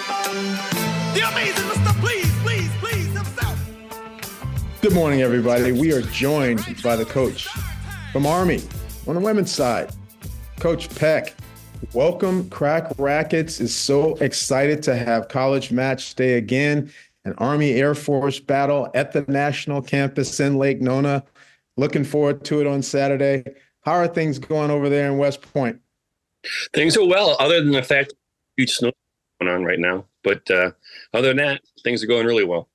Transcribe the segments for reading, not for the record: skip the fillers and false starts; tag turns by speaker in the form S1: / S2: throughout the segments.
S1: The amazing Mr. Please himself.
S2: Good morning, everybody. We are joined by the coach from Army on the women's side, Coach Peck. Welcome. Crack Racquets is so excited to have college match day again, an Army Air Force battle at the national campus in Lake Nona. Looking forward to it on Saturday. How are things going over there in West Point?
S3: Things are well, other than the fact huge snow going on right now. But other than that, things are going really well.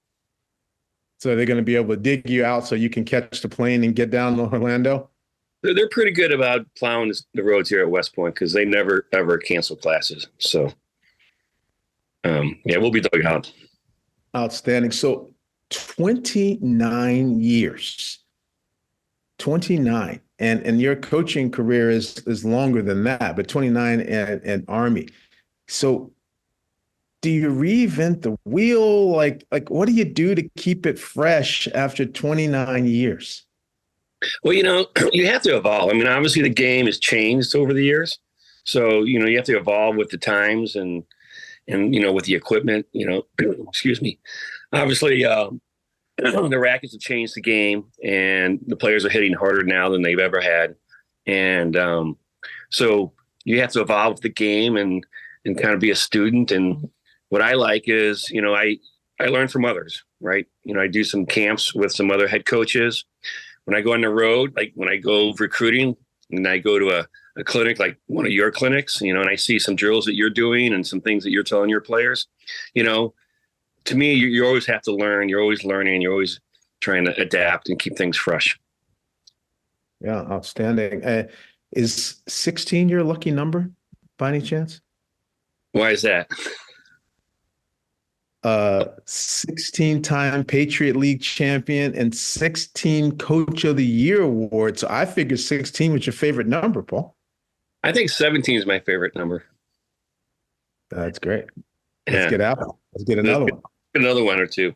S2: So they're going to be able to dig you out so you can catch the plane and get down to Orlando?
S3: They're pretty good about plowing the roads here at West Point because they never, ever cancel classes. So, we'll be dug out.
S2: Outstanding. So 29 years. 29. And your coaching career is longer than that, but 29 at Army. So do you reinvent the wheel? Like what do you do to keep it fresh after 29 years?
S3: Well, you have to evolve. I mean, obviously the game has changed over the years. So, you have to evolve with the times and with the equipment, excuse me. Obviously, the rackets have changed the game and the players are hitting harder now than they've ever had. And so you have to evolve with the game and kind of be a student. And what I like is, I learn from others, right? I do some camps with some other head coaches. When I go on the road, like when I go recruiting and I go to a clinic, like one of your clinics, and I see some drills that you're doing and some things that you're telling your players, to me, you always have to learn. You're always learning. You're always trying to adapt and keep things fresh.
S2: Yeah, outstanding. Is 16 your lucky number by any chance?
S3: Why is that?
S2: 16-time Patriot League champion and 16 Coach of the Year award. So I figured 16 was your favorite number, Paul.
S3: I think 17 is my favorite number.
S2: That's great. Let's get out. Let's get another one.
S3: Another one or two.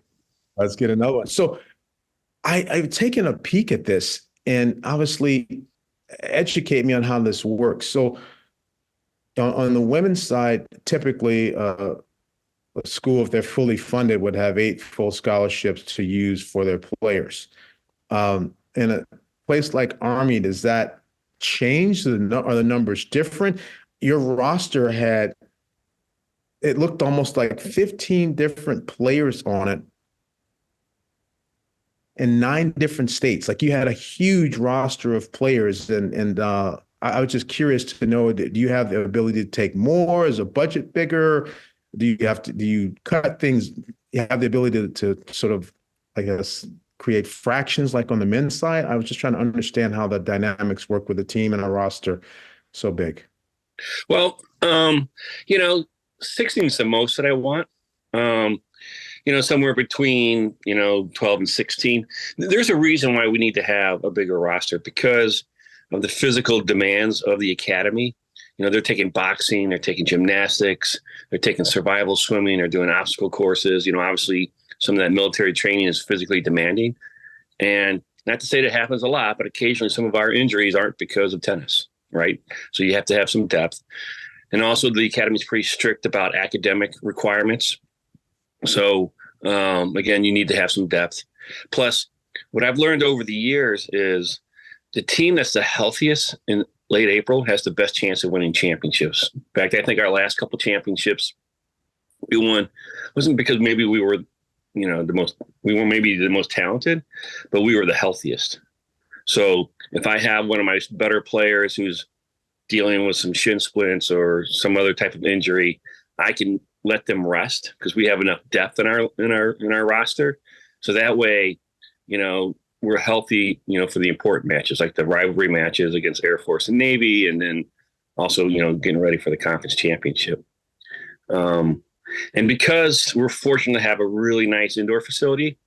S2: Let's get another one. So I've taken a peek at this and obviously educate me on how this works. So on the women's side, typically a school, if they're fully funded, would have 8 full scholarships to use for their players. In a place like Army, does that change? Are the numbers different? Your roster it looked almost like 15 different players on it in 9 different states. Like you had a huge roster of players. And I was just curious to know, do you have the ability to take more? Is the budget bigger? Do you cut things? You have the ability to sort of, I guess, create fractions like on the men's side? I was just trying to understand how the dynamics work with a team and a roster so big.
S3: Well, 16 is the most that I want. Somewhere between, 12 and 16. There's a reason why we need to have a bigger roster because of the physical demands of the academy. They're taking boxing, they're taking gymnastics, they're taking survival swimming, they're doing obstacle courses. Obviously some of that military training is physically demanding. And not to say that happens a lot, but occasionally some of our injuries aren't because of tennis, right? So you have to have some depth. And also the academy is pretty strict about academic requirements. So again, you need to have some depth. Plus, what I've learned over the years is the team that's the healthiest in late April has the best chance of winning championships. In fact, I think our last couple championships we won wasn't because maybe we were, we were maybe the most talented, but we were the healthiest. So if I have one of my better players who's dealing with some shin splints or some other type of injury, I can let them rest because we have enough depth in our roster. So that way, we're healthy, for the important matches, like the rivalry matches against Air Force and Navy, and then also, getting ready for the conference championship. And because we're fortunate to have a really nice indoor facility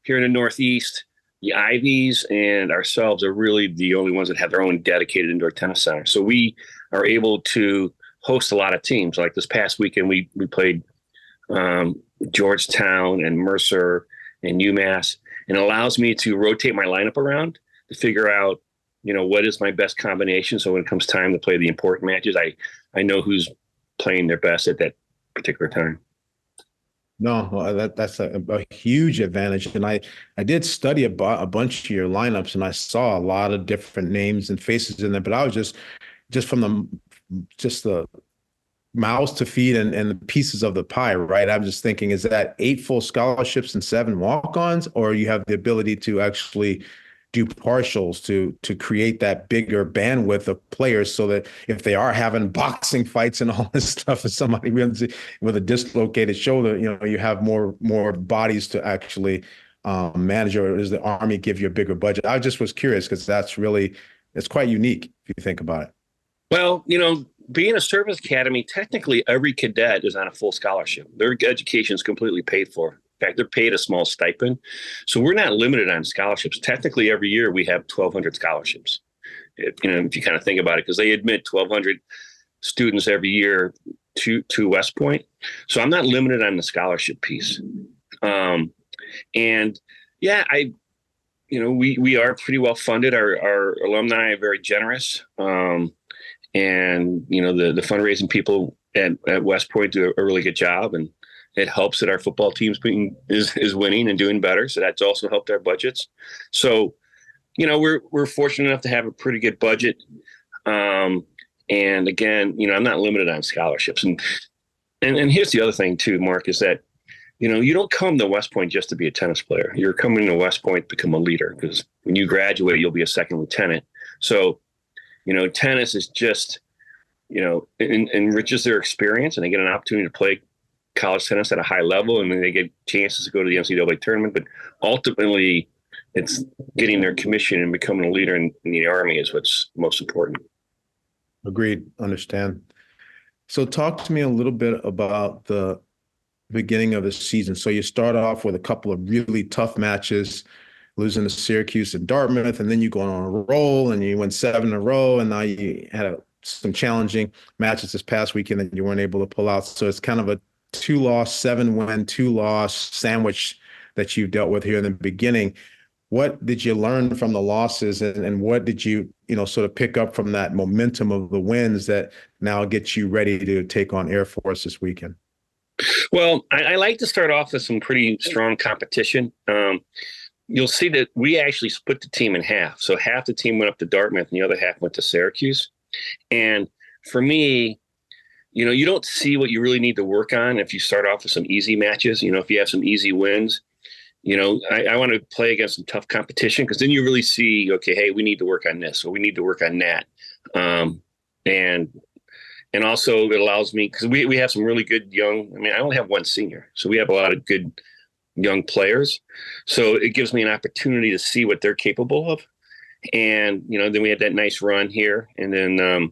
S3: here in the Northeast, the Ivies and ourselves are really the only ones that have their own dedicated indoor tennis center. So we are able to host a lot of teams. Like this past weekend, we played Georgetown and Mercer and UMass, and it allows me to rotate my lineup around to figure out, what is my best combination. So when it comes time to play the important matches, I know who's playing their best at that particular time.
S2: No, well, that's a huge advantage. And I did study a bunch of your lineups, and I saw a lot of different names and faces in there. But I was just from the mouths to feed and the pieces of the pie, right? I'm just thinking, is that 8 full scholarships and 7 walk-ons, or you have the ability to actually do partials to create that bigger bandwidth of players so that if they are having boxing fights and all this stuff, if somebody really with a dislocated shoulder, you have more bodies to actually manage, or does the Army give you a bigger budget? I just was curious because it's quite unique if you think about it.
S3: Well, being a service academy, technically every cadet is on a full scholarship. Their education is completely paid for. In fact, they're paid a small stipend. So we're not limited on scholarships. Technically, every year we have 1,200 scholarships. If you kind of think about it, because they admit 1,200 students every year to West Point. So I'm not limited on the scholarship piece. And yeah, we are pretty well funded. Our alumni are very generous. And the fundraising people at West Point do a really good job, and it helps that our football team's is winning and doing better. So that's also helped our budgets. So, we're fortunate enough to have a pretty good budget. And again, I'm not limited on scholarships. And here's the other thing too, Mark, is that you don't come to West Point just to be a tennis player. You're coming to West Point to become a leader, because when you graduate, you'll be a second lieutenant. So tennis is just, enriches their experience, and they get an opportunity to play college tennis at a high level, and then they get chances to go to the NCAA tournament. But ultimately, it's getting their commission and becoming a leader in the Army is what's most important.
S2: Agreed. Understand. So talk to me a little bit about the beginning of the season. So you start off with a couple of really tough matches, losing to Syracuse and Dartmouth, and then you go on a roll and you win 7 in a row, and now you had some challenging matches this past weekend that you weren't able to pull out. So it's kind of a 2-loss, 7-win, 2-loss sandwich that you dealt with here in the beginning. What did you learn from the losses, and what did you, sort of pick up from that momentum of the wins that now gets you ready to take on Air Force this weekend?
S3: Well, I like to start off with some pretty strong competition. You'll see that we actually split the team in half. So half the team went up to Dartmouth and the other half went to Syracuse. And for me, you don't see what you really need to work on if you start off with some easy matches. If you have some easy wins, I want to play against some tough competition, because then you really see, okay, hey, we need to work on this, or we need to work on that. And also it allows me, because we have some really good I only have one senior. So we have a lot of good young players. So it gives me an opportunity to see what they're capable of. And, then we had that nice run here. And then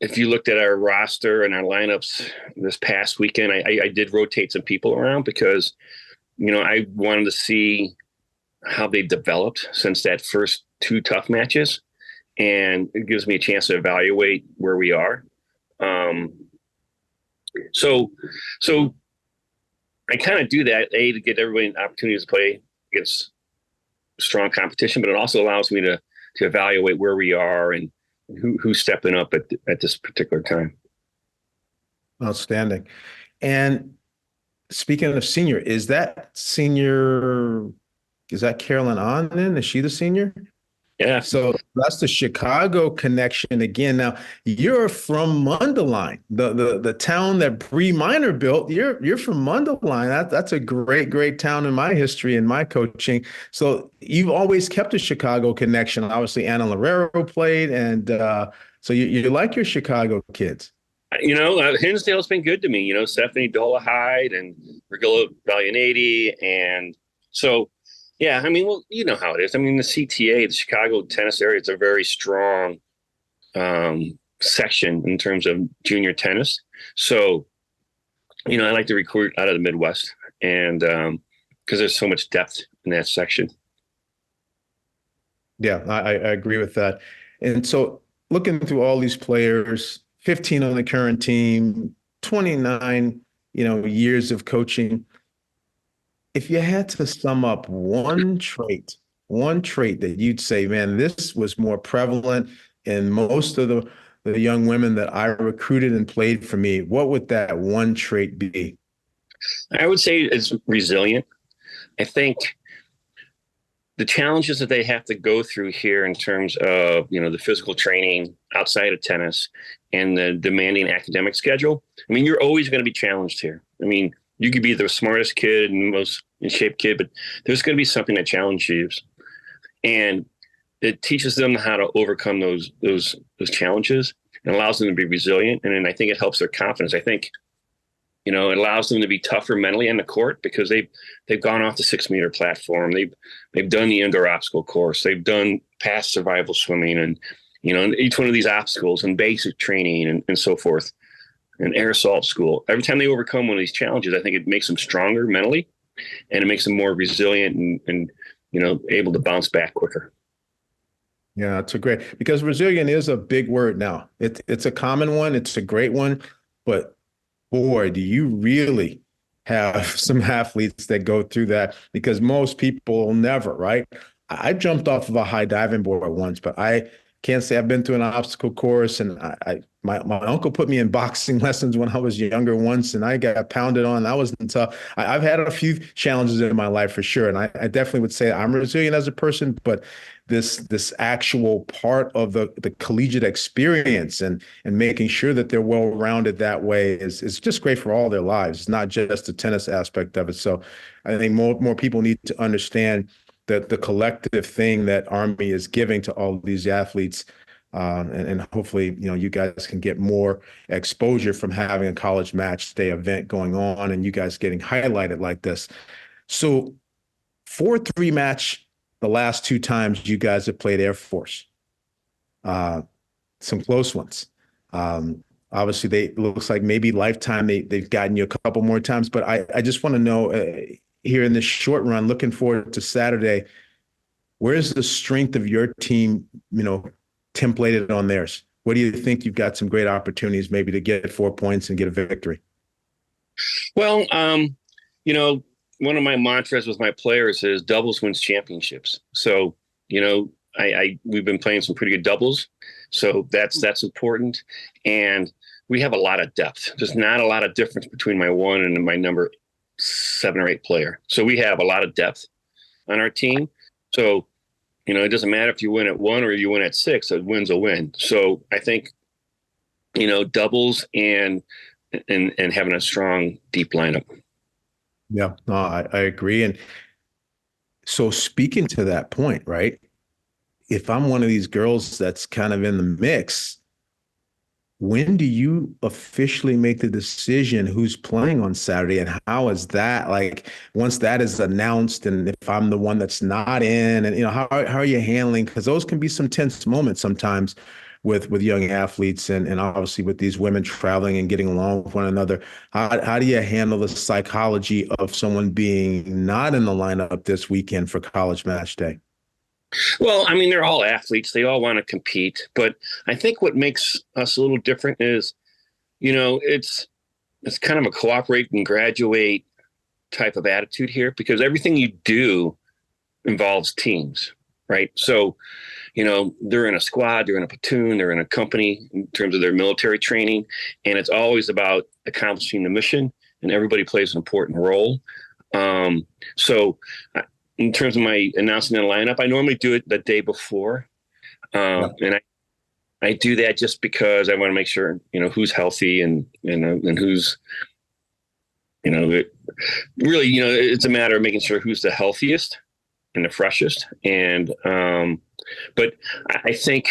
S3: if you looked at our roster and our lineups this past weekend, I did rotate some people around, because, I wanted to see how they developed since that first 2 tough matches. And it gives me a chance to evaluate where we are. So I kind of do that, to get everybody an opportunity to play against strong competition, but it also allows me to evaluate where we are and who's stepping up at this particular time.
S2: Outstanding. And speaking of senior, is that Carolyn Ahn? Is she the senior?
S3: Yeah.
S2: So that's the Chicago connection again. Now, you're from Mundelein, the town that Bree Minor built. You're from Mundelein. That's a great town in my history and my coaching. So you've always kept a Chicago connection. Obviously, Anna Lorero played, and so you like your Chicago kids.
S3: Hinsdale's been good to me. Stephanie Dolahide and Regilla Valianati, and so. Yeah, well, you know how it is. The CTA, the Chicago tennis area, it's a very strong section in terms of junior tennis. So, I like to recruit out of the Midwest, and because there's so much depth in that section.
S2: Yeah, I agree with that. And so looking through all these players, 15 on the current team, 29, years of coaching. If you had to sum up one trait that you'd say, man, this was more prevalent in most of the young women that I recruited and played for me, what would that one trait be?
S3: I would say it's resilient. I think the challenges that they have to go through here in terms of, the physical training outside of tennis and the demanding academic schedule. I mean, you're always going to be challenged here. I mean, you could be the smartest kid and most in shape kid, but there's going to be something that challenges you. And it teaches them how to overcome those challenges and allows them to be resilient. And then I think it helps their confidence. I think, it allows them to be tougher mentally on the court because they've gone off the 6-meter platform. They've done the indoor obstacle course. They've done past survival swimming and, each one of these obstacles and basic training and so forth, and air assault school. Every time they overcome one of these challenges, I think it makes them stronger mentally and it makes them more resilient and able to bounce back quicker.
S2: Yeah, that's a great, because resilient is a big word now. It's a common one. It's a great one, but boy, do you really have some athletes that go through that, because most people never, right? I jumped off of a high diving board once, but I can't say I've been through an obstacle course. And my uncle put me in boxing lessons when I was younger once, and I got pounded on. That wasn't tough. I've had a few challenges in my life for sure. And I definitely would say I'm resilient as a person, but this actual part of the collegiate experience and making sure that they're well-rounded that way is just great for all their lives. It's not just the tennis aspect of it. So I think more people need to understand that the collective thing that Army is giving to all of these athletes. And hopefully, you guys can get more exposure from having a college match day event going on and you guys getting highlighted like this. So 4-3 match the last 2 times you guys have played Air Force. Some close ones. Obviously, it looks like maybe lifetime they've gotten you a couple more times. But I just want to know, here in this short run, looking forward to Saturday, where's the strength of your team, templated on theirs? What do you think you've got some great opportunities maybe to get 4 points and get a victory?
S3: Well, one of my mantras with my players is doubles wins championships. So, we've been playing some pretty good doubles. So that's important. And we have a lot of depth. There's not a lot of difference between my 1 and my number 7 or 8 player. So we have a lot of depth on our team. So, it doesn't matter if you win at 1 or you win at 6, a win's a win. So I think, doubles and having a strong, deep lineup.
S2: Yeah, no, I agree. And so speaking to that point, right? If I'm one of these girls that's kind of in the mix, when do you officially make the decision who's playing on Saturday, and how is that, like, once that is announced, and if I'm the one that's not in, and how are you handling, because those can be some tense moments sometimes with young athletes and obviously with these women traveling and getting along with one another. How do you handle the psychology of someone being not in the lineup this weekend for college match day?
S3: Well, I mean, they're all athletes. They all want to compete. But I think what makes us a little different is, it's kind of a cooperate and graduate type of attitude here, because everything you do involves teams, right? So, they're in a squad, they're in a platoon, they're in a company in terms of their military training. And it's always about accomplishing the mission, and everybody plays an important role. So in terms of my announcing the lineup, I normally do it the day before. And I do that just because I want to make sure, who's healthy and who's, really, it's a matter of making sure who's the healthiest and the freshest. And, but I think,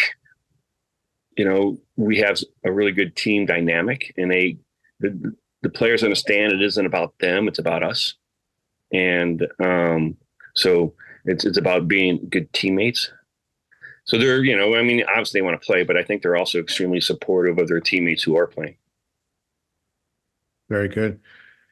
S3: we have a really good team dynamic, and the players understand it isn't about them, it's about us. And, so it's about being good teammates. So they're, obviously they want to play, but I think they're also extremely supportive of their teammates who are playing.
S2: Very good.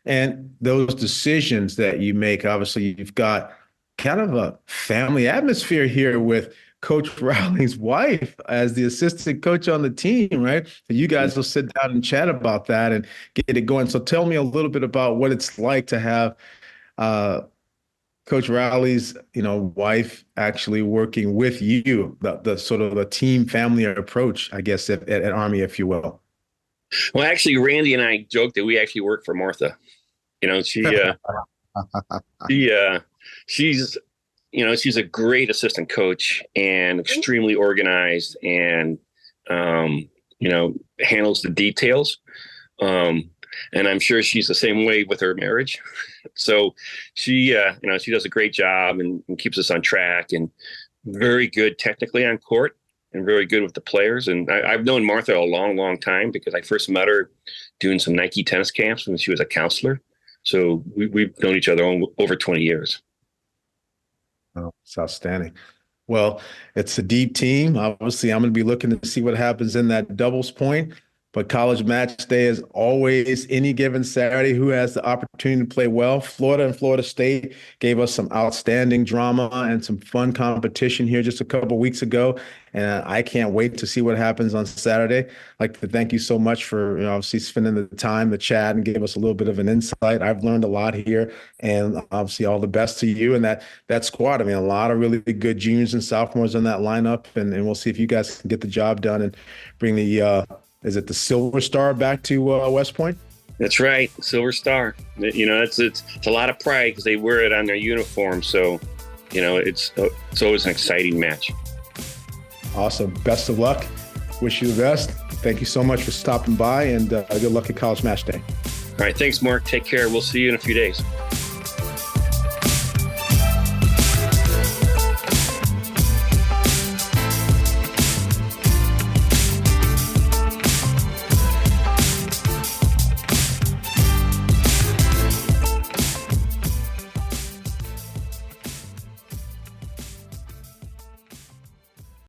S2: And those decisions that you make, obviously you've got kind of a family atmosphere here with Coach Rowley's wife as the assistant coach on the team, right? So you guys will sit down and chat about that and get it going. So tell me a little bit about what it's like to have Coach Rowley's, wife actually working with you, the sort of a team family approach, I guess, at Army, if you will.
S3: Well, actually, Randy and I joked that we actually work for Martha. You know, she's she's a great assistant coach and extremely organized and handles the details. And I'm sure she's the same way with her marriage. So she does a great job and keeps us on track, and very good technically on court and very good with the players. And I've known Martha a long, long time because I first met her doing some Nike tennis camps when she was a counselor. So we've known each other over 20 years.
S2: Oh, it's outstanding. Well, it's a deep team. Obviously, I'm going to be looking to see what happens in that doubles point. But college match day is always any given Saturday. Who has the opportunity to play well? Florida and Florida State gave us some outstanding drama and some fun competition here just a couple of weeks ago. And I can't wait to see what happens on Saturday. I'd like to thank you so much for obviously spending the time to chat and give us a little bit of an insight. I've learned a lot here, and obviously all the best to you and that squad. I mean, a lot of really good juniors and sophomores in that lineup, and we'll see if you guys can get the job done and bring the is it the Silver Star back to West Point?
S3: That's right, Silver Star. It's a lot of pride because they wear it on their uniform. So, it's always an exciting match.
S2: Awesome. Best of luck. Wish you the best. Thank you so much for stopping by, and good luck at College Match Day.
S3: All right, thanks, Mark. Take care. We'll see you in a few days.